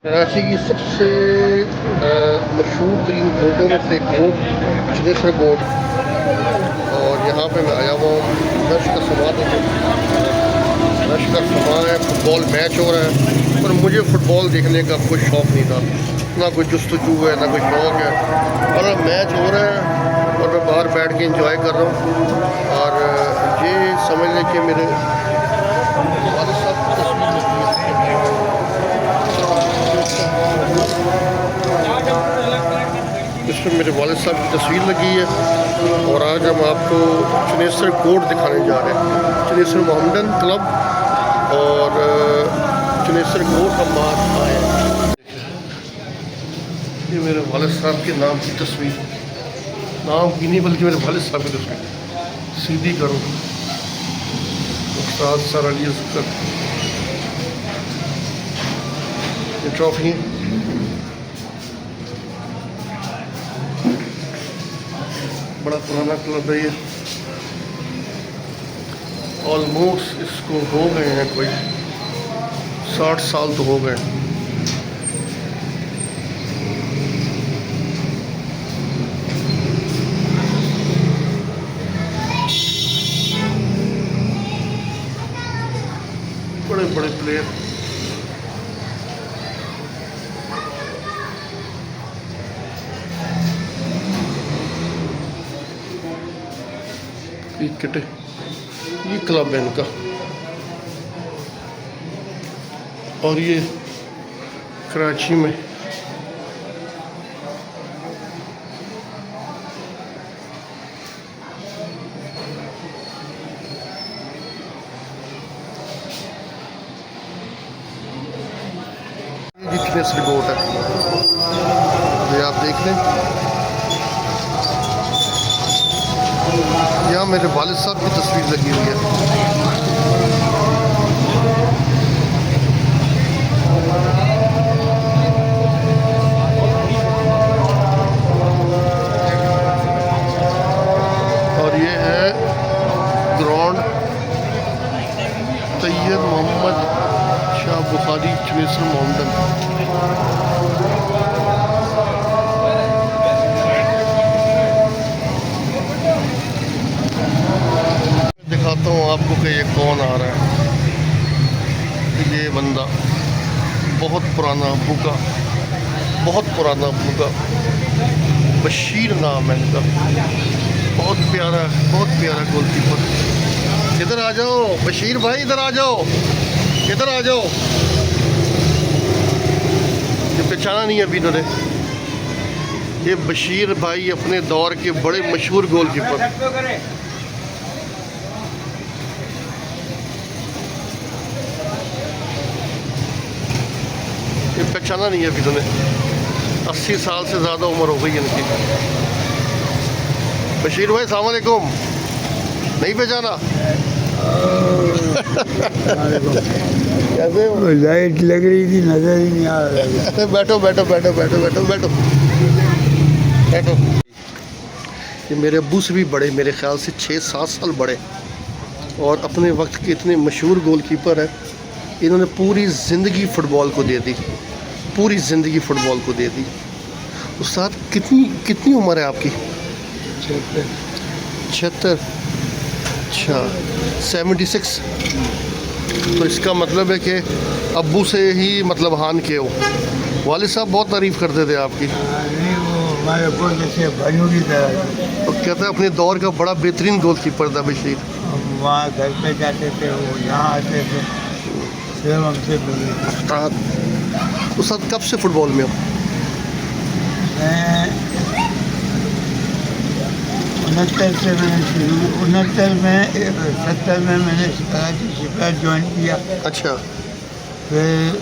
कराची की सबसे मशहूर तरीन कोर्टों में से एक कोर्ट चनेसर कोर्ट, और यहाँ पे मैं आया हुआ हूँ। रश का समा है, फुटबॉल मैच हो रहा है, पर मुझे फ़ुटबॉल देखने का कोई शौक़ नहीं था, ना कोई जुस्तजू है ना कोई शौक़ है। और मैच हो रहा है और मैं बाहर बैठ के इंजॉय कर रहा हूँ। और ये समझ लें कि मेरे वालिद साहब की तस्वीर लगी है, इसमें मेरे वालिद साहब की तस्वीर लगी है। और आज हम आपको चनेसर कोर्ट दिखाने जा रहे हैं, चनेसर मोहम्मदन क्लब और चनेसर कोर्ट हम बाहर आए हैं। ये मेरे वालिद साहब के नाम की तस्वीर, नाम की नहीं बल्कि मेरे वालिद साहब की तस्वीर सीधी करो, उस्ताद सर अली असगर। ये ट्रॉफी है, बड़ा पुराना क्लब है ये, ऑलमोस्ट इसको हो गए हैं कोई 60 साल तो हो गए। बड़े बड़े प्लेयर, क्रिकेट, ये क्लब है इनका। और ये कराची में चनेसर कोर्ट है, ये आप देख लें। यहाँ मेरे वालिद साहब की तस्वीर लगी हुई है। और ये है ग्राउंड तैयब मोहम्मद शाह बुखारी चनेसर मोहम्मदन। दिखाता हूँ आपको कि ये कौन आ रहा है। ये बंदा बहुत पुराना भूखा, बहुत पुराना भूखा, बशीर नाम है इनका, बहुत प्यारा गोलकीपर। इधर आ जाओ बशीर भाई, इधर आ जाओ, इधर आ जाओ। ये पहचाना नहीं अभी इन्होंने, ये बशीर भाई अपने दौर के बड़े मशहूर गोलकीपर। ये पहचाना नहीं है अभी इन्होंने, 80 साल से ज़्यादा उम्र हो गई इनकी। बशीर भाई अस्सलाम वालेकुम, नहीं पहचाना? कैसे हो? लाइट लग रही थी, नजर ही नहीं आ रहा। बैठो बैठो बैठो बैठो बैठो बैठो बैठो। ये मेरे अब्बू से भी बड़े, मेरे ख्याल से 6-7 साल बड़े, और अपने वक्त के इतने मशहूर गोलकीपर हैं। इन्होंने पूरी ज़िंदगी फ़ुटबॉल को दे दी, पूरी ज़िंदगी फ़ुटबॉल को दे दी। उस्ताद कितनी उम्र है आपकी? 76। अच्छा, 76। तो इसका मतलब है कि अब्बू से ही मतलब हान के हो। वालिद साहब बहुत तारीफ़ करते थे आपकी। नहीं, वो हमारे को जैसे भाइयों की तरह। तो कहते हैं अपने दौर का बड़ा बेहतरीन गोलकीपर था बशीर। हम वहाँ घर पे जाते थे, वो यहाँ आते थे, फिर हमसे मिले। तो सब कब से फुटबॉल में हो? मैं 69 से मैंने शुरू, 69 में 70 में मैंने कराची शिकार ज्वाइन किया। अच्छा। फिर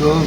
2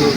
2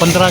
15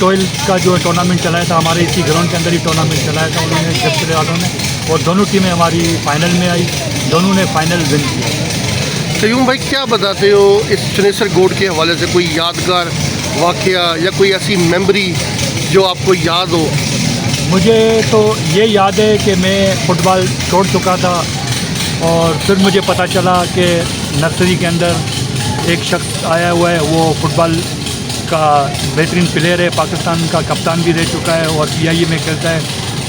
टॉयल का जो टूर्नामेंट चलाया था, हमारे इसी ग्राउंड के अंदर ही टूर्नामेंट चलाया था उन्होंने, जब वालों ने, और दोनों टीमें हमारी फाइनल में आई, दोनों ने फाइनल विन किया। कयूम भाई क्या बताते हो इस चनेसर गोड के हवाले से, कोई यादगार वाक़या या कोई ऐसी मेमोरी जो आपको याद हो? मुझे तो ये याद है कि मैं फ़ुटबॉल छोड़ चुका था और फिर मुझे पता चला कि नर्सरी के अंदर एक शख्स आया हुआ है, वो फ़ुटबॉल का बेहतरीन प्लेयर है, पाकिस्तान का कप्तान भी रह चुका है और PIA में खेलता है।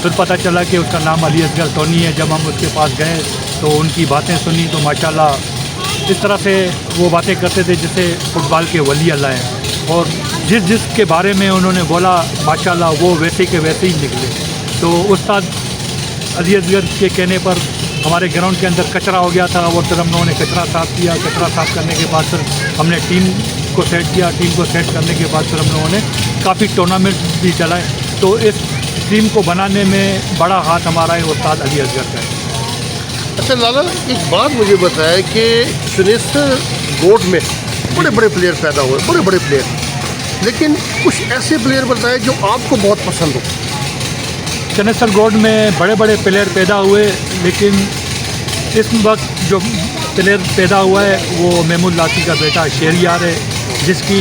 फिर पता चला कि उसका नाम अली असगर टोनी है। जब हम उसके पास गए तो उनकी बातें सुनी तो माशाल्लाह इस तरह से वो बातें करते थे जैसे फ़ुटबॉल के वली अल्लाह हैं, और जिस के बारे में उन्होंने बोला माशाल्लाह वो वैसे के वैसे ही निकले। तो उस्ताद अली असगर के कहने पर हमारे ग्राउंड के अंदर कचरा हो गया था और फिर हम लोगों ने कचरा साफ़ किया। कचरा साफ़ करने के बाद फिर हमने टीम को सेट किया। टीम को सेट करने के बाद फिर हम लोगों ने काफ़ी टूर्नामेंट भी चलाए। तो इस टीम को बनाने में बड़ा हाथ हमारा है उस्ताद अली असगर का है। अच्छा लाला, एक बात मुझे बताया कि चनेसर गोड में बड़े बड़े प्लेयर पैदा हुए, बड़े बड़े प्लेयर, लेकिन कुछ ऐसे प्लेयर बताए जो आपको बहुत पसंद हो। चनेसर गोड में बड़े बड़े प्लेयर पैदा हुए, लेकिन इस वक्त जो प्लेयर पैदा हुआ है वो महमूद लासी का बेटा शेरियार है, जिसकी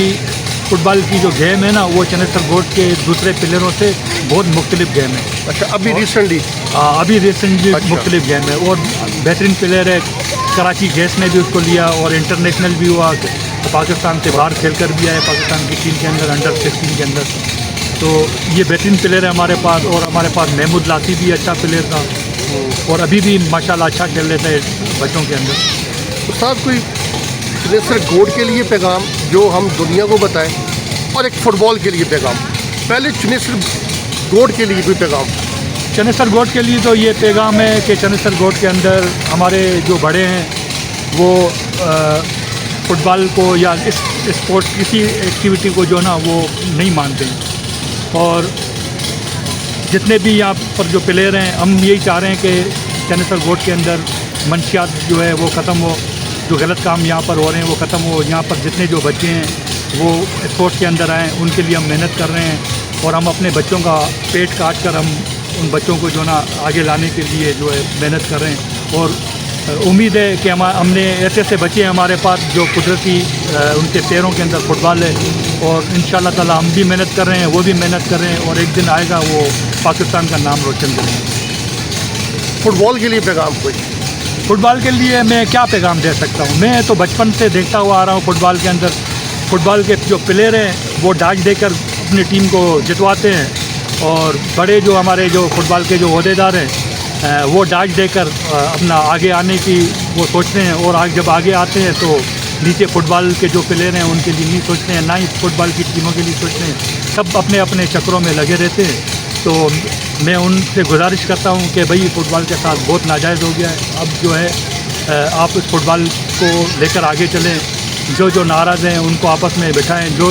फ़ुटबॉल की जो गेम है ना वो चनेसर गोड के दूसरे प्लेयरों से बहुत मुख्तलिफ गेम है। अच्छा, अभी रिसेंटली अच्छा। मुख्तलिफ गेम है और बेहतरीन प्लेयर है। कराची गैस ने भी उसको लिया और इंटरनेशनल भी हुआ, पाकिस्तान से बाहर खेल कर भी आए, पाकिस्तान की टीम के अंदर अंडर 16 के अंदर। तो ये बेहतरीन प्लेयर है हमारे पास। और हमारे पास महमूद लासी भी अच्छा प्लेयर था और अभी भी माशाल्लाह अच्छा खेल लेता है बच्चों के अंदर। तो साहब कोई चनेसर गोड के लिए पैगाम जो हम दुनिया को बताएं, और एक फ़ुटबॉल के लिए पैगाम। पहले चनेसर गोड के लिए कोई पैगाम? चनेसर गोड के लिए तो ये पैगाम है कि चनेसर गोड के अंदर हमारे जो बड़े हैं वो फ़ुटबॉल को या इस स्पोर्ट्स किसी एक्टिविटी को जो ना वो नहीं मानते हैं। और जितने भी यहाँ पर जो प्लेयर हैं, हम यही चाह रहे हैं कि चनेसर गोड के अंदर मंशियात जो है वो ख़त्म हो, जो गलत काम यहाँ पर हो रहे हैं वो ख़त्म हो। यहाँ पर जितने जो बच्चे हैं वो स्पोर्ट्स के अंदर आएँ, उनके लिए हम मेहनत कर रहे हैं और हम अपने बच्चों का पेट काट कर हम उन बच्चों को जो ना आगे लाने के लिए जो है मेहनत कर रहे हैं। और उम्मीद है कि हमने ऐसे ऐसे बच्चे हैं हमारे पास जो कुदरती उनके पैरों के अंदर फ़ुटबॉल है, और इंशाअल्लाह ताला हम भी मेहनत कर रहे हैं, वो भी मेहनत कर रहे हैं, और एक दिन आएगा वो पाकिस्तान का नाम रोशन करेंगे। फ़ुटबॉल के लिए पैगाम कोई? फ़ुटबॉल के लिए मैं क्या पैगाम दे सकता हूँ? मैं तो बचपन से देखता हुआ आ रहा हूँ फ़ुटबॉल के अंदर। फ़ुटबॉल के जो प्लेयर हैं वो डाच देकर अपनी टीम को जितवाते हैं, और बड़े जो हमारे जो फ़ुटबॉल के जो ओहदेदार हैं वो डाच देकर अपना आगे आने की वो सोचते हैं, और जब आगे आते हैं तो नीचे फ़ुटबॉल के जो प्लेयर हैं उनके लिए नहीं सोचते हैं, ना ही फ़ुटबॉल की टीमों के लिए सोचते हैं। सब अपने अपने चक्रों में लगे रहते हैं। तो मैं उनसे गुजारिश करता हूँ कि भाई फ़ुटबॉल के साथ बहुत नाजायज़ हो गया है, अब जो है आप इस फ़ुटबॉल को लेकर आगे चलें। जो नाराज़ हैं उनको आपस में बिठाएं, जो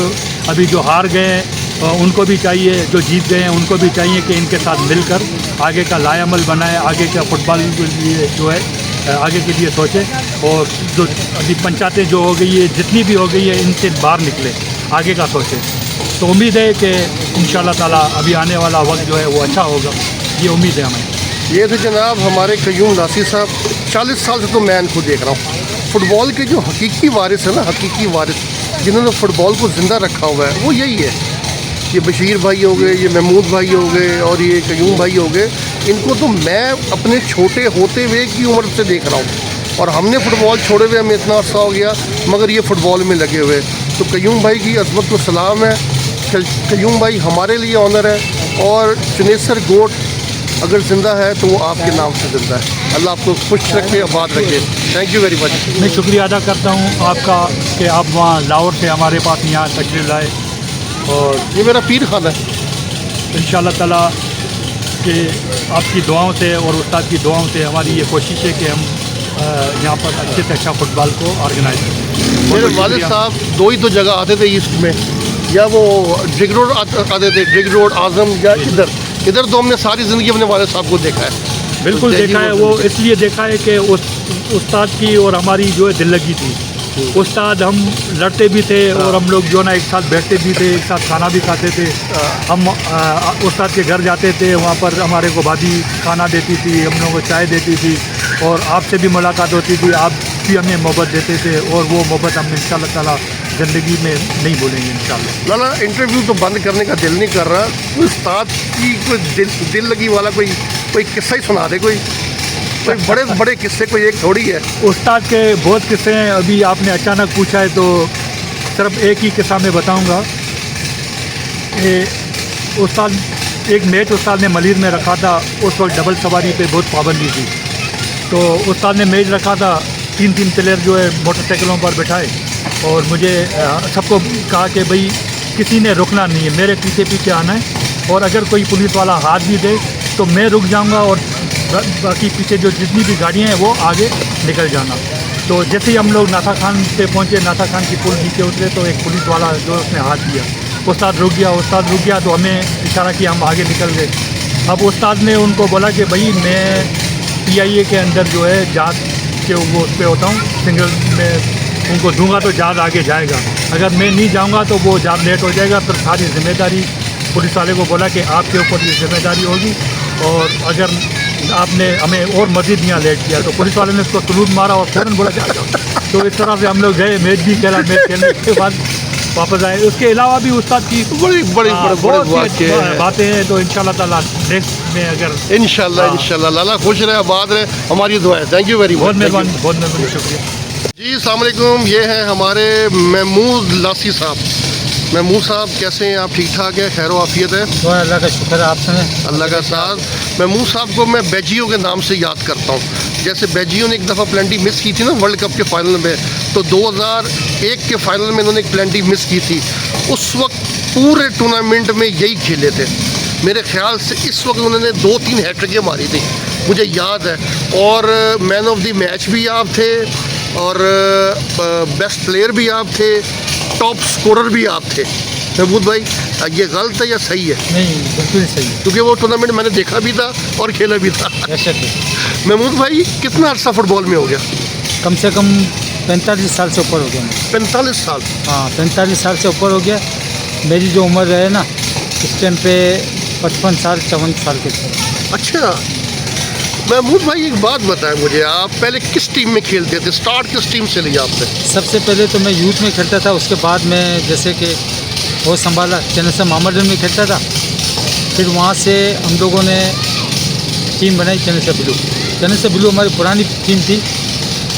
अभी जो हार गए हैं उनको भी चाहिए, जो जीत गए हैं उनको भी चाहिए कि इनके साथ मिलकर आगे का लाएअमल बनाएं, आगे का फ़ुटबॉल के लिए जो है आगे के लिए सोचें। और जो अभी पंचायतें जो हो गई है, जितनी भी हो गई है, इनसे बाहर निकलें, आगे का सोचें। तो उम्मीद है कि इंशाअल्लाह ताला अभी आने वाला वक्त जो है वो अच्छा होगा, ये उम्मीद है हमें। ये थे जनाब हमारे कयूम नासिर साहब। 40 साल से तो मैं इनको देख रहा हूँ। फ़ुटबॉल के जो हकीकी वारिस है ना, हकीकी वारिस जिन्होंने फ़ुटबॉल को ज़िंदा रखा हुआ है वो यही है। ये बशीर भाई हो गए, ये महमूद भाई हो गए और ये कयूम भाई हो गए। इनको तो मैं अपने छोटे होते हुए की उम्र से देख रहा हूँ, और हमने फ़ुटबॉल छोड़े हुए हमें इतना अर्सा हो गया, मगर ये फ़ुटबॉल में लगे हुए। तो कयूम भाई की अज़मत को सलाम है। कयूम भाई हमारे लिए ऑनर है, और चनेसर गोड अगर ज़िंदा है तो वो आपके नाम से ज़िंदा है। अल्लाह आपको खुश रखे, आबाद रखे। Thank you very much. मैं शुक्रिया अदा करता हूँ आपका कि आप वहाँ लाहौर से हमारे पास यहाँ तशरीफ़ लाए, और ये मेरा पीर खाना है। इंशाअल्लाह ताला कि आपकी दुआओं से और उस्ताद की दुआओं से हमारी ये कोशिश है कि हम यहाँ पर अच्छे से अच्छा फ़ुटबॉल को ऑर्गेनाइज करें। मेरे वालिद साहब 2 ही तो जगह आते थे ईस्ट में, या वो ड्रिग रोड आते थे, ड्रिग रोड आज़म, या इधर तो हमने सारी ज़िंदगी अपने वालिद साहब को देखा है। बिल्कुल देखा है, वो इसलिए देखा है कि उस उस्ताद की और हमारी जो है दिल लगी थी। उस्ताद हम लड़ते भी थे और हम लोग जो ना एक साथ बैठते भी थे, एक साथ खाना भी खाते थे। हम उस्ताद के घर जाते थे, वहाँ पर हमारे को भाभी खाना देती थी, हम लोगों को चाय देती थी और आपसे भी मुलाकात होती थी, आप भी हमें मोहब्बत देते थे और वो मोहब्बत हम इंशाअल्लाह ताला ज़िंदगी में नहीं भूलेंगे इंशाअल्लाह। लाला इंटरव्यू तो बंद करने का दिल नहीं कर रहा, कोई उस्ताद की कोई दिल लगी वाला कोई किस्सा ही सुना दे, कोई बड़े बड़े किस्से, कोई एक थोड़ी है। उस्ताद के बहुत किस्से हैं, अभी आपने अचानक पूछा है तो सिर्फ एक ही किस्सा मैं बताऊंगा। उस्ताद एक मैच उस्ताद ने मलिर में रखा था, उस वक्त डबल सवारी पे बहुत पाबंदी थी, तो उस्ताद ने मैच रखा था, 3 प्लेयर जो है मोटरसाइकिलों पर बैठाए और मुझे सबको कहा कि भाई किसी ने रुकना नहीं है, मेरे पीछे पीछे आना है और अगर कोई पुलिस वाला हाथ भी दे तो मैं रुक जाऊंगा और बाकी पीछे जो जितनी भी गाड़ियाँ हैं वो आगे निकल जाना। तो जैसे ही हम लोग नाथा खान पे पहुँचे, नाथा खान की पुल नीचे उतरे तो एक पुलिस वाला जो उसने हाथ दिया, उस्ताद रुक गया तो हमें इशारा किया, हम आगे निकल गए। अब उस्ताद ने उनको बोला कि भाई मैं PIA के अंदर जो है जहाज के वो उस पर होता हूँ, सिंगल में उनको दूंगा तो जहाज आगे जाएगा, अगर मैं नहीं जाऊँगा तो वो जहाज लेट हो जाएगा, फिर सारी जिम्मेदारी पुलिस वाले को बोला कि आपके ऊपर ये जिम्मेदारी होगी और अगर आपने हमें और मज़ीद यहाँ लेट किया तो पुलिस वाले ने उसको सलूट मारा और फ़ौरन बोला जा जाओ। तो इस तरह से हम लोग गए, मैच भी खेला, मैच खेलने के बाद वापस आए। उसके अलावा भी उस्ताद की बड़ी बहुत सी बातें हैं, तो इंशाल्लाह ताला नेक्स्ट में अगर इंशाल्लाह लाला खुश रहे, आबाद रहे, हमारी दुआ है। थैंक यू वेरी मच, बहुत मेहरबानी, शुक्रिया जी। अस्सलाम वालेकुम, ये हैं हमारे महमूद लासी साहब। महमूद साहब कैसे हैं आप? ठीक ठाक है, खैर आफियत है? तो अल्लाह का शुक्र है, आप सुने अल्लाह का साथ। महमूद साहब को मैं बेजियो के नाम से याद करता हूँ। जैसे बेजियो ने एक दफ़ा प्लेंटी मिस की थी ना वर्ल्ड कप के फाइनल में, तो 2001 के फाइनल में उन्होंने एक प्लेंटी मिस की थी। उस वक्त पूरे टूर्नामेंट में यही खेले थे, मेरे ख्याल से इस वक्त उन्होंने 2-3 हैट्रिकें मारी थी, मुझे याद है। और मैन ऑफ द मैच भी आप थे और बेस्ट प्लेयर भी आप थे, टॉप स्कोरर भी आप थे। महमूद भाई ये गलत है या सही है? नहीं, बिल्कुल सही है, क्योंकि वो टूर्नामेंट मैंने देखा भी था और खेला भी था। महमूद भाई कितना अर्सा फुटबॉल में हो गया? कम से कम 45 साल से ऊपर हो गया। 45 साल? हाँ, 45 साल से ऊपर हो गया। मेरी जो उम्र है ना इस टाइम पे 55 साल 54 साल के थे। अच्छा महमूद भाई एक बात बताएं मुझे, आप पहले किस टीम में खेलते थे? स्टार्ट किस टीम से लिया आपने? सबसे पहले तो मैं यूथ में खेलता था, उसके बाद में जैसे कि वो संभाला चेन्नई मोहम्मदन में खेलता था, फिर वहाँ से हम लोगों ने टीम बनाई चेन्नई ब्लू हमारी पुरानी टीम थी,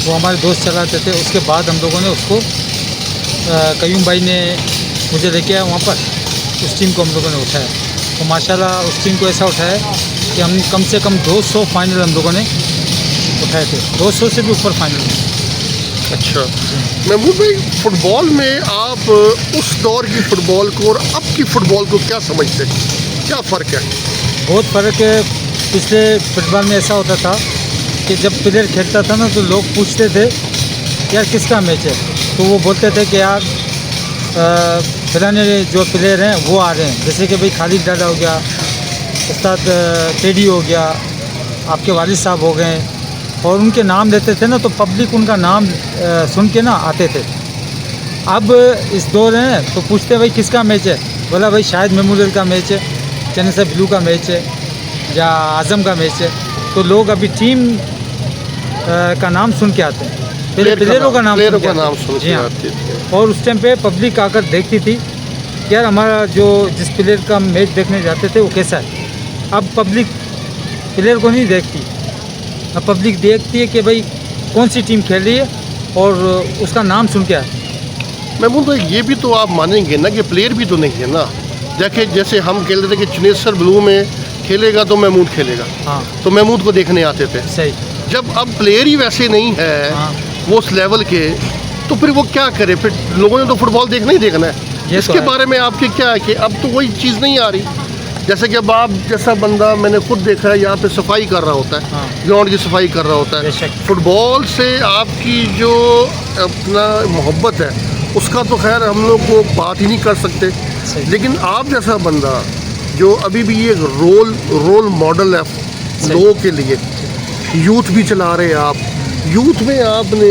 वो हमारे दोस्त चलाते थे। उसके बाद हम लोगों ने उसको कयूम भाई ने मुझे लेके आया वहाँ पर, उस टीम को हम लोगों ने उठाया, तो माशाल्लाह उस टीम को ऐसा उठाया कि हम कम से कम 200 फाइनल हम लोगों ने उठाए थे, 200 से भी ऊपर फाइनल। अच्छा महमूद भाई, फुटबॉल में आप उस दौर की फ़ुटबॉल को और अब की फ़ुटबॉल को क्या समझते हैं, क्या फ़र्क है? बहुत फ़र्क है। पिछले फुटबॉल में ऐसा होता था कि जब प्लेयर खेलता था ना तो लोग पूछते थे यार किसका मैच है, तो वो बोलते थे कि यार फलाने जो प्लेयर हैं वो आ रहे हैं, जैसे कि भाई खालिद डाला हो गया, उस्ताद टेडी हो गया, आपके वालिद साहब हो गए, और उनके नाम लेते थे ना तो पब्लिक उनका नाम सुन के ना आते थे। अब इस दौर है तो पूछते भाई किसका मैच है, बोला भाई शायद मेमोरियल का मैच है, चेन्नई ब्लू का मैच है या आज़म का मैच है, तो लोग अभी टीम का नाम सुन के आते हैं, पहले प्लेयरों का नाम सुन के आते हैं। और उस टाइम पे पब्लिक आकर देखती थी कि यार हमारा जो जिस प्लेयर का मैच देखने जाते थे वो कैसा है। अब पब्लिक प्लेयर को नहीं देखती, अब पब्लिक देखती है कि भाई कौन सी टीम खेल रही है और उसका नाम सुन के आए। महमूद भाई ये भी तो आप मानेंगे ना कि प्लेयर भी तो नहीं है ना, जैसे हम खेल रहे थे कि चेन्नई ब्लू में खेलेगा तो महमूद खेलेगा, हाँ, तो महमूद को देखने आते थे। सही। जब अब प्लेयर ही वैसे नहीं है, हाँ, वो उस लेवल के, तो फिर वो क्या करे? फिर लोगों ने तो फुटबॉल देखना ही देखना है। इसके बारे में आपके क्या है कि अब तो वही चीज़ नहीं आ रही? जैसे कि अब आप जैसा बंदा मैंने खुद देखा है यहाँ पे सफाई कर रहा होता है, हाँ, ग्राउंड की सफाई कर रहा होता है। फुटबॉल से आपकी जो अपना मोहब्बत है उसका तो खैर हम लोग को बात ही नहीं कर सकते, लेकिन आप जैसा बंदा जो अभी भी एक रोल मॉडल है लोगों के लिए, यूथ भी चला रहे हैं आप, यूथ में आपने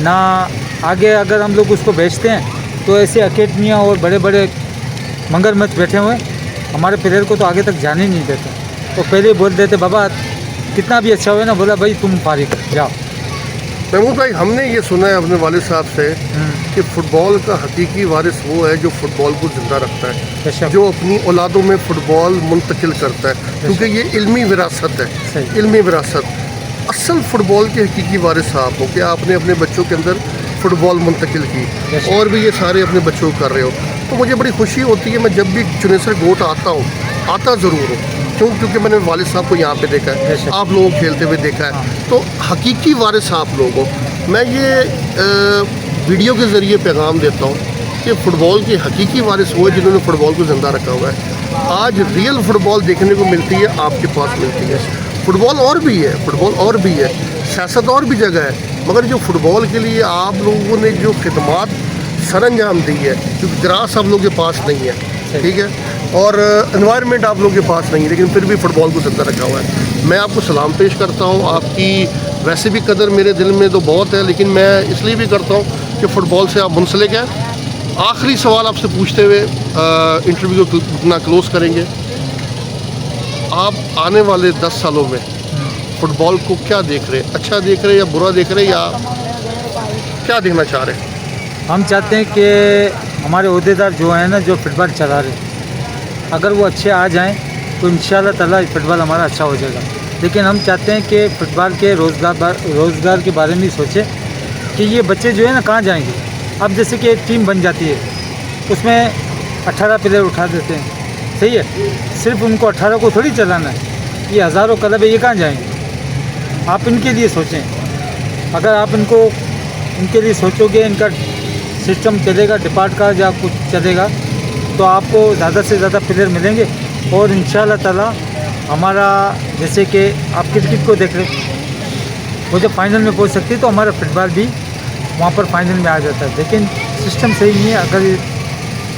ना आगे अगर हम लोग उसको बेचते हैं तो ऐसे अकेडमियाँ और बड़े बड़े मगरमच्छ बैठे हुए हमारे प्लेयर को तो आगे तक जाने ही नहीं देते। तो पहले ही बोल देते बाबा कितना भी अच्छा हुआ ना, बोला भाई तुम फारिग जाओ। महमूद भाई, हमने ये सुना है अपने वालिद साहब से कि फ़ुटबॉल का हकीकी वारिस वो है जो फ़ुटबॉल को ज़िंदा रखता है, बेशक। जो अपनी औलादों में फ़ुटबॉल मुंतकिल करता है, क्योंकि ये इल्मी विरासत है, सही। इल्मी विरासत। असल फ़ुटबॉल के हकीकी वारिस साहब हो कि आपने अपने बच्चों के अंदर फ़ुटबॉल मुंतकिल की बेशक। और भी ये सारे अपने बच्चों को कर रहे हो, तो मुझे बड़ी खुशी होती है। मैं जब भी चुनेसर गोट आता हूँ, आता ज़रूर हूँ, क्योंकि मैंने वालिद साहब को यहाँ पे देखा है, बेशक। आप लोगों को खेलते हुए देखा है, हाँ। तो हकीकी वारिस आप लोग हो। मैं ये वीडियो के ज़रिए पैगाम देता हूँ कि फ़ुटबॉल के हकीकी वारिस वो है जिन्होंने फ़ुटबॉल को ज़िंदा रखा हुआ है। आज रियल फ़ुटबॉल देखने को मिलती है, आपके पास मिलती है। फ़ुटबॉल और भी है, फ़ुटबॉल और भी है, सियासत और भी जगह है, मगर जो फ़ुटबॉल के लिए आप लोगों ने जो खिदमात सरअंजाम दी है, क्योंकि ग्रास आप लोगों के पास नहीं है, ठीक है, और एनवायरनमेंट आप लोगों के पास नहीं है, लेकिन फिर भी फ़ुटबॉल को ज़िंदा रखा हुआ है। मैं आपको सलाम पेश करता हूँ। आपकी वैसे भी कदर मेरे दिल में तो बहुत है, लेकिन मैं इसलिए भी करता हूँ कि फ़ुटबॉल से आप मुंसलिक हैं। आखिरी सवाल आपसे पूछते हुए इंटरव्यू को अपना क्लोज़ करेंगे। आप आने वाले 10 सालों में फ़ुटबॉल को क्या देख रहे हैं? अच्छा देख रहे हैं या बुरा देख रहे हैं, या क्या देखना चाह रहे हैं? हम चाहते हैं कि हमारे अहदेदार जो हैं ना, जो फुटबॉल चला रहे हैं, अगर वो अच्छे आ जाएं तो इंशाल्लाह ताला फुटबॉल हमारा अच्छा हो जाएगा। लेकिन हम चाहते हैं कि फुटबॉल के रोज़गार के बारे में भी सोचें कि ये बच्चे जो है ना कहाँ जाएंगे। अब जैसे कि एक टीम बन जाती है, उसमें 18 प्लेयर उठा देते हैं, सही है, सिर्फ उनको 18 को थोड़ी चलाना है, ये हज़ारों क्लब है, ये कहाँ जाएंगे। आप इनके लिए सोचें। अगर आप इनके लिए सोचोगे, इनका सिस्टम चलेगा, डिपार्ट का या कुछ चलेगा, तो आपको ज़्यादा से ज़्यादा प्लेयर मिलेंगे। और इंशाल्लाह ताला हमारा, जैसे कि आप क्रिकेट को देख रहे, वो जब फाइनल में पहुंच सकती है तो हमारा फुटबॉल भी वहाँ पर फाइनल में आ जाता है। लेकिन सिस्टम सही नहीं है, अगर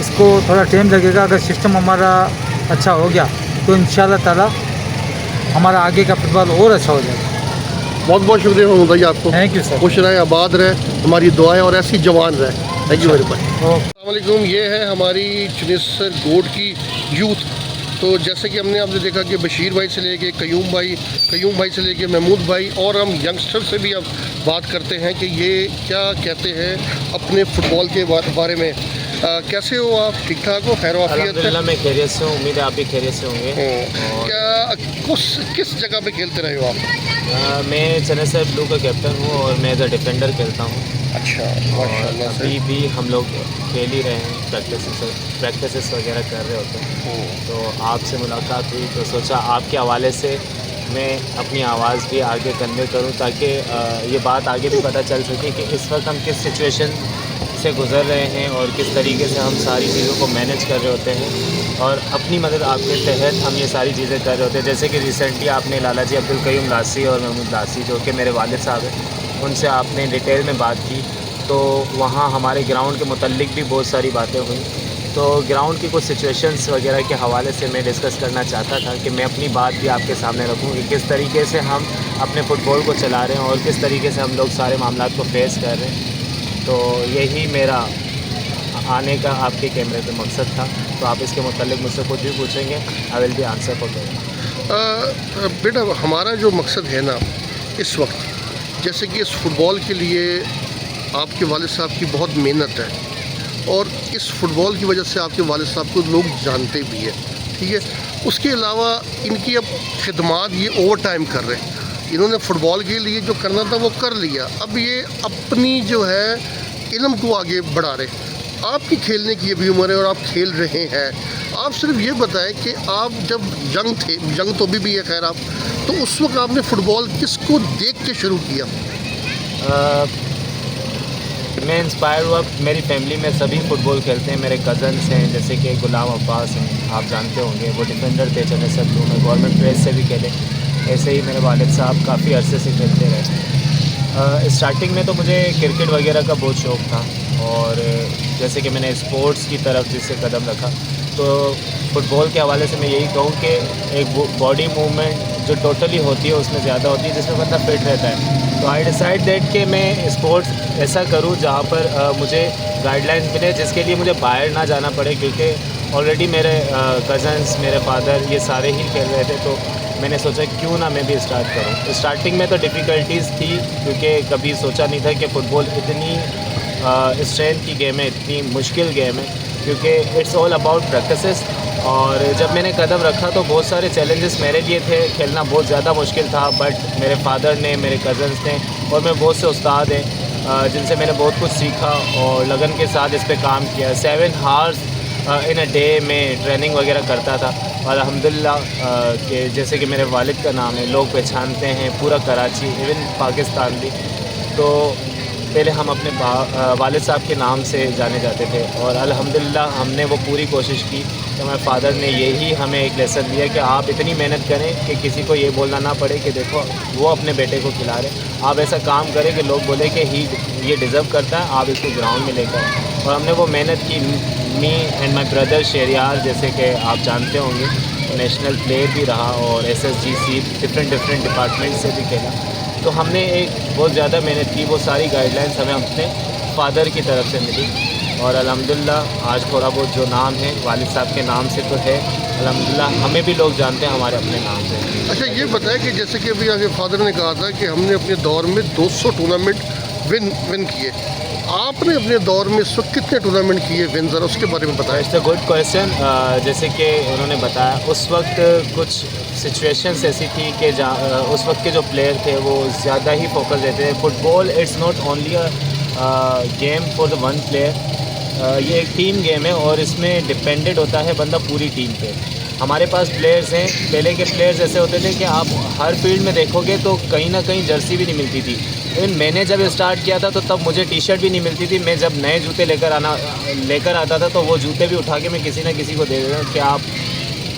इसको थोड़ा टाइम लगेगा। अगर सिस्टम हमारा अच्छा हो गया तो इंशाल्लाह ताला हमारा आगे का फुटबॉल और अच्छा हो जाएगा। बहुत बहुत शुक्रिया महमूद भाई आपको। Thank you sir. खुश रहें, आबाद रहें, हमारी दुआएं और ऐसी जवान रहें। Thank you very much. Okay. अस्सलाम वालेकुम, ये है हमारी चुनेसर गोट की यूथ। तो जैसे कि हमने आपने देखा कि बशीर भाई से लेके कयूम भाई से लेके महमूद भाई, और हम यंगस्टर से भी अब बात करते हैं कि ये क्या कहते हैं अपने फ़ुटबॉल के बारे में। कैसे हो आप? ठीक ठाक हो? खैर वाफियत है? अल्हम्दुलिल्लाह मैं खैरियत से हूँ, उम्मीद है आप भी खैरियत से होंगे। और क्या किस जगह पे खेलते रहे हो आप? मैं चनेसर ब्लू का कैप्टन हूँ और मैं एज अ डिफेंडर खेलता हूँ। अच्छा, और माशाल्लाह से। अभी भी हम लोग खेल ही रहे हैं, प्रैक्टिसेस वगैरह कर रहे होते हैं। तो आपसे मुलाकात हुई तो सोचा आपके हवाले से मैं अपनी आवाज़ भी आगे कन्वे करूं, ताकि ये बात आगे भी पता चल सके कि इस वक्त हम किस सिचुएशन से गुज़र रहे हैं और किस तरीके से हम सारी चीज़ों को मैनेज कर रहे होते हैं, और अपनी मदद आपके तहत हम ये सारी चीज़ें कर रहे होते हैं। जैसे कि रिसेंटली आपने लाला जी अब्दुल कयूम लासी और महमूद लासी, जो कि मेरे वालिद साहब हैं, उनसे आपने डिटेल में बात की, तो वहाँ हमारे ग्राउंड के मुतल्लिक भी बहुत सारी बातें हुई। तो ग्राउंड की कुछ सिचुएशंस वगैरह के हवाले से मैं डिस्कस करना चाहता था कि मैं अपनी बात भी आपके सामने रखूँ कि किस तरीके से हम अपने फ़ुटबॉल को चला रहे हैं और किस तरीके से हम लोग सारे मामलात को फेस कर रहे हैं। तो यही मेरा आने का आपके कैमरे पे मकसद था। तो आप इसके मुतालिक मुझसे कुछ भी पूछेंगे, I will be answer for that. बेटा, हमारा जो मकसद है ना इस वक्त, जैसे कि इस फ़ुटबॉल के लिए आपके वालिद साहब की बहुत मेहनत है, और इस फ़ुटबॉल की वजह से आपके वालिद साहब को लोग जानते भी हैं, ठीक है। उसके अलावा इनकी अब खिदमात ये ओवर टाइम कर रहे हैं। इन्होंने फ़ुटबॉल के लिए जो करना था वो कर लिया, अब ये अपनी जो है इल्म को आगे बढ़ा रहे। आपकी खेलने की अभी उम्र है और आप खेल रहे हैं। आप सिर्फ ये बताएं कि आप जब यंग थे, यंग तो अभी भी है खैर आप, तो उस वक्त आपने फ़ुटबॉल किसको देख के शुरू किया? मैं इंस्पायर हुआ, मेरी फैमिली में सभी फ़ुटबॉल खेलते हैं। मेरे कज़न्स हैं, जैसे कि गुलाम अब्बास हैं, आप जानते होंगे, वो डिफेंडर थे चनेसर ब्लू में, गवर्नमेंट प्लेस से भी खेले। ऐसे ही मेरे वालिद साहब काफ़ी अरसे से खेलते रहे। स्टार्टिंग में तो मुझे क्रिकेट वगैरह का बहुत शौक़ था, और जैसे कि मैंने स्पोर्ट्स की तरफ जिससे कदम रखा, तो फ़ुटबॉल के हवाले से मैं यही कहूँ कि एक बॉडी मूवमेंट जो टोटली होती है उसमें ज़्यादा होती है, जिसमें बंदा फिट रहता है। तो आई डिसाइड दैट कि मैं स्पोर्ट्स ऐसा करूं जहां पर मुझे गाइडलाइंस मिले, जिसके लिए मुझे बाहर ना जाना पड़े, क्योंकि ऑलरेडी मेरे कज़न्स, मेरे फादर ये सारे ही खेल रहे थे। तो मैंने सोचा क्यों ना मैं भी स्टार्ट करूं। स्टार्टिंग में तो डिफ़िकल्टीज़ थी, क्योंकि कभी सोचा नहीं था कि फ़ुटबॉल इतनी स्ट्रेंथ की गेम है, इतनी मुश्किल गेम है, क्योंकि इट्स ऑल अबाउट प्रैक्टिसेस। और जब मैंने कदम रखा तो बहुत सारे चैलेंजेस मेरे लिए थे, खेलना बहुत ज़्यादा मुश्किल था, बट मेरे फादर ने, मेरे कज़न्स ने और मैं बहुत से उस्ताद हैं जिनसे मैंने बहुत कुछ सीखा और लगन के साथ इस पे काम किया। 7 आवर्स इन अ डे में ट्रेनिंग वगैरह करता था। और अल्हम्दुलिल्लाह कि जैसे कि मेरे वालिद का नाम है, लोग पहचानते हैं पूरा कराची, इवन पाकिस्तान भी। तो पहले हम अपने वालिद साहब के नाम से जाने जाते थे, और अल्हम्दुलिल्लाह हमने वो पूरी कोशिश की। तो हमारे फादर ने यही हमें एक लेसन दिया कि आप इतनी मेहनत करें कि किसी को ये बोलना ना पड़े कि देखो वो अपने बेटे को खिला रहे, आप ऐसा काम करें कि लोग बोले कि ये डिज़र्व करता है, आप इसको ग्राउंड में लेकर आएं। और हमने वो मेहनत की। Me and my brother Sheriyar, जैसे कि आप जानते होंगे, नेशनल प्लेयर भी रहा और SSGC डिफरेंट डिपार्टमेंट से भी खेला। तो हमने एक बहुत ज़्यादा मेहनत की। वो सारी गाइडलाइंस हमें अपने फादर की तरफ से मिली, और अल्हम्दुलिल्लाह आज थोड़ा बहुत जो नाम है वालिद साहब के नाम से तो है, अल्हम्दुलिल्लाह हमें भी लोग जानते हैं हमारे अपने नाम से। अच्छा, ये बताएं कि जैसे कि अभी आपके फादर ने कहा था कि हमने अपने दौर में 200 टूर्नामेंट विन किए, आपने अपने दौर में इस वक्त कितने टूर्नामेंट किए विन, ज़रा उसके बारे में बताएं। It's a good question. जैसे कि उन्होंने बताया, उस वक्त कुछ सिचुएशंस ऐसी थी कि जहाँ उस वक्त के जो प्लेयर थे वो ज़्यादा ही फोकस देते थे। Football it's not only a game for the one player, ये एक टीम गेम है और इसमें डिपेंडेंट होता है बंदा पूरी टीम पे। हमारे पास प्लेयर्स हैं, पहले के प्लेयर्स ऐसे होते थे कि आप हर फील्ड में देखोगे तो कहीं ना कहीं जर्सी भी नहीं मिलती थी। इवन मैंने जब स्टार्ट किया था तो तब मुझे टी-शर्ट भी नहीं मिलती थी। मैं जब नए जूते लेकर आता था तो वो जूते भी उठा के मैं किसी ना किसी को दे देता कि आप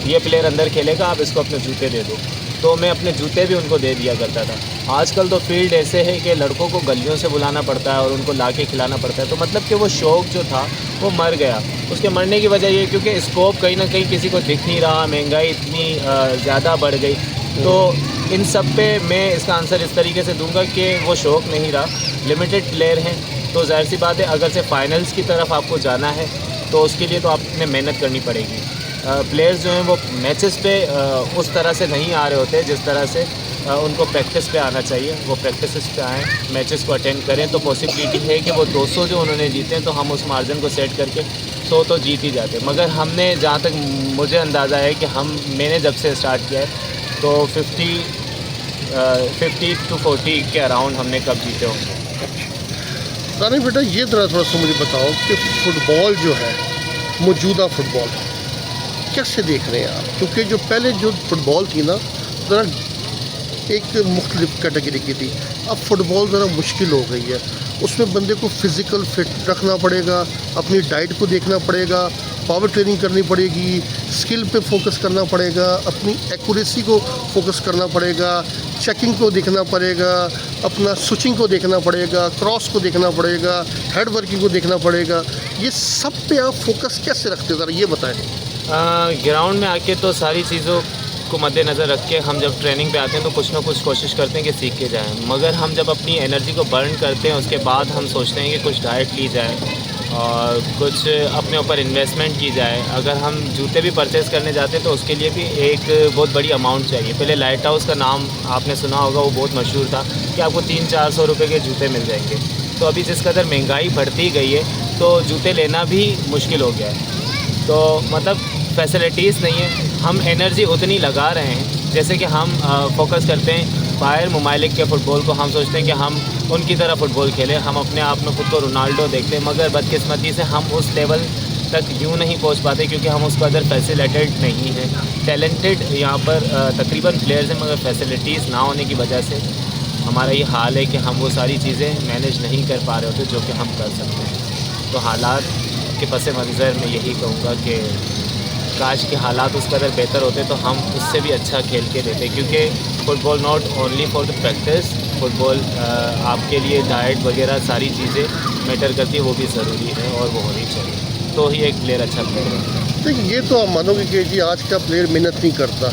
ये प्लेयर अंदर खेलेगा, आप इसको अपने जूते दे दो। तो मैं अपने जूते भी उनको दे दिया करता था। आजकल तो फील्ड ऐसे है कि लड़कों को गलियों से बुलाना पड़ता है और उनको ला के खिलाना पड़ता है। तो मतलब कि वो शौक़ जो था वो मर गया। उसके मरने की वजह ये क्योंकि स्कोप कहीं ना कहीं किसी को दिख नहीं रहा, महंगाई इतनी ज़्यादा बढ़ गई। तो इन सब पे मैं इसका आंसर इस तरीके से दूंगा कि वो शौक़ नहीं रहा, लिमिटेड प्लेयर हैं। तो ज़ाहिर सी बात है, अगर से फाइनल्स की तरफ आपको जाना है तो उसके लिए तो आपने मेहनत करनी पड़ेगी। प्लेयर्स जो हैं वो मैचेस पे उस तरह से नहीं आ रहे होते जिस तरह से उनको प्रैक्टिस पे आना चाहिए। वो प्रैक्टिस पे आएँ, मैचेस को अटेंड करें, तो पॉसिबिलिटी है कि वो 200 जो उन्होंने जीते हैं तो हम उस मार्जिन को सेट करके 100 तो जीत ही जाते। मगर हमने, जहाँ तक मुझे अंदाज़ा है कि मैंने जब से स्टार्ट किया है तो 50 to 40 के अराउंड हमने कब जीते होंगे। दानिश बेटा, ये थोड़ा सा मुझे बताओ कि फ़ुटबॉल जो है, मौजूदा फ़ुटबॉल कैसे देख रहे हैं आप? क्योंकि जो पहले जो फ़ुटबॉल थी ना, ज़रा एक मुख्तलिफ कैटेगरी की थी। अब फ़ुटबॉल ज़रा मुश्किल हो गई है। उसमें बंदे को फ़िज़िकल फिट रखना पड़ेगा, अपनी डाइट को देखना पड़ेगा, पावर ट्रेनिंग करनी पड़ेगी, स्किल पे फोकस करना पड़ेगा, अपनी एक्यूरेसी को फोकस करना पड़ेगा, चेकिंग को देखना पड़ेगा, अपना स्विचिंग को देखना पड़ेगा, क्रॉस को देखना पड़ेगा, हेड वर्किंग को देखना पड़ेगा। ये सब पे आप फोकस कैसे रखते हो, ज़रा ये बताएं। ग्राउंड में आके तो सारी चीज़ों को मद्देनज़र रख के हम जब ट्रेनिंग पे आते हैं तो कुछ ना कुछ कोशिश करते हैं कि सीख के जाएं। मगर हम जब अपनी एनर्जी को बर्न करते हैं उसके बाद हम सोचते हैं कि कुछ डाइट ली जाए और कुछ अपने ऊपर इन्वेस्टमेंट की जाए। अगर हम जूते भी परचेज़ करने जाते हैं तो उसके लिए भी एक बहुत बड़ी अमाउंट चाहिए। पहले लाइट हाउस का नाम आपने सुना होगा, वो बहुत मशहूर था कि आपको 300-400 रुपये के जूते मिल जाएंगे। तो अभी जिस कदर महंगाई बढ़ती गई है तो जूते लेना भी मुश्किल हो गया है। तो मतलब फैसिलिटीज़ नहीं है। हम एनर्जी उतनी लगा रहे हैं, जैसे कि हम फोकस करते हैं बाहर ममालिक के फ़ुटबॉल को, हम सोचते हैं कि हम उनकी तरह फ़ुटबॉल खेलें, हम अपने आप में खुद को रोनाल्डो देखते हैं। मगर बदकिस्मती से हम उस लेवल तक यूँ नहीं पहुंच पाते क्योंकि हम उस कदर फैसिलिटेड नहीं हैं। टैलेंटेड यहाँ पर तकरीबन प्लेयर्स हैं, मगर फैसिलिटीज़ ना होने की वजह से हमारा ये हाल है कि हम वो सारी चीज़ें मैनेज नहीं कर पा रहे होते जो कि हम कर सकते हैं। तो हालात के पस मंज़र में यही कहूँगा कि काश के हालात उस कदर बेहतर होते तो हम उससे भी अच्छा खेल के देते, क्योंकि football not only for the practice, football आपके लिए डाइट वगैरह सारी चीज़ें मैटर करती है, वो भी ज़रूरी है और वो होनी चाहिए, तो ही एक प्लेयर अच्छा प्लेयर है। देखिए, ये तो आप मानोगे कि जी आज का प्लेयर मेहनत नहीं करता,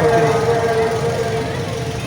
14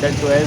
14,